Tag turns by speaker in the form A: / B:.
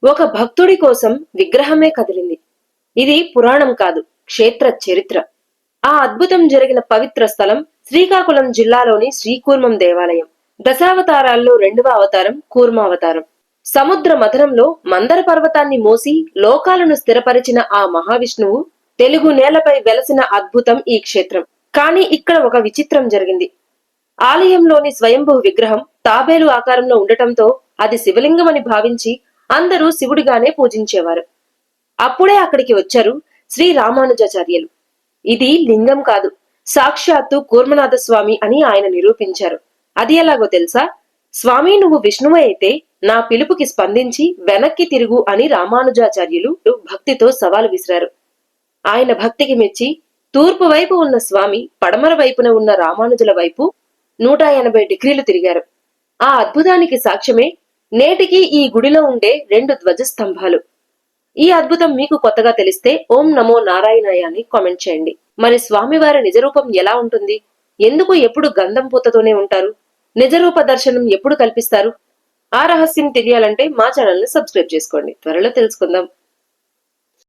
A: ఒక భక్తుడి కోసం విగ్రహమే కదిలింది. ఇది పురాణం కాదు, క్షేత్ర చరిత్ర. ఆ అద్భుతం జరిగిన పవిత్ర స్థలం శ్రీకాకుళం జిల్లాలోని శ్రీకూర్మం దేవాలయం. దశావతారాల్లో రెండవ అవతారం కూర్మావతారం. సముద్ర మథనంలో మందర పర్వతాన్ని మోసి లోకాలను స్థిరపరిచిన ఆ మహావిష్ణువు తెలుగు నేలపై వెలసిన అద్భుతం ఈ క్షేత్రం. కాని ఇక్కడ ఒక విచిత్రం జరిగింది. ఆలయంలోని స్వయంభూ విగ్రహం తాబేలు ఆకారంలో ఉండటంతో అది శివలింగమని భావించి అందరూ శివుడిగానే పూజించేవారు. అప్పుడే అక్కడికి వచ్చారు శ్రీ రామానుజాచార్యులు. ఇది లింగం కాదు, సాక్షాత్తు కూర్మనాథ స్వామి అని ఆయన నిరూపించారు. అది ఎలాగో తెలుసా? స్వామి, నువ్వు విష్ణువే అయితే నా పిలుపుకి స్పందించి వెనక్కి తిరుగు అని రామానుజాచార్యులు భక్తితో సవాలు విసిరారు. ఆయన భక్తికి మెచ్చి తూర్పు వైపు ఉన్న స్వామి పడమర వైపున ఉన్న రామానుజుల వైపు 180 డిగ్రీలు తిరిగారు. ఆ అద్భుతానికి సాక్ష్యమే నేటికి ఈ గుడిలో ఉండే 2 ధ్వజస్తంభాలు. ఈ అద్భుతం మీకు కొత్తగా తెలిస్తే ఓం నమో నారాయణాయ అని కామెంట్ చేయండి. మరి స్వామివారి నిజరూపం ఎలా ఉంటుంది? ఎందుకు ఎప్పుడు గంధం పూతతోనే ఉంటారు? నిజరూప దర్శనం ఎప్పుడు కల్పిస్తారు? ఆ రహస్యం తెలియాలంటే మా ఛానల్ ని సబ్స్క్రైబ్ చేసుకోండి. త్వరలో తెలుసుకుందాం.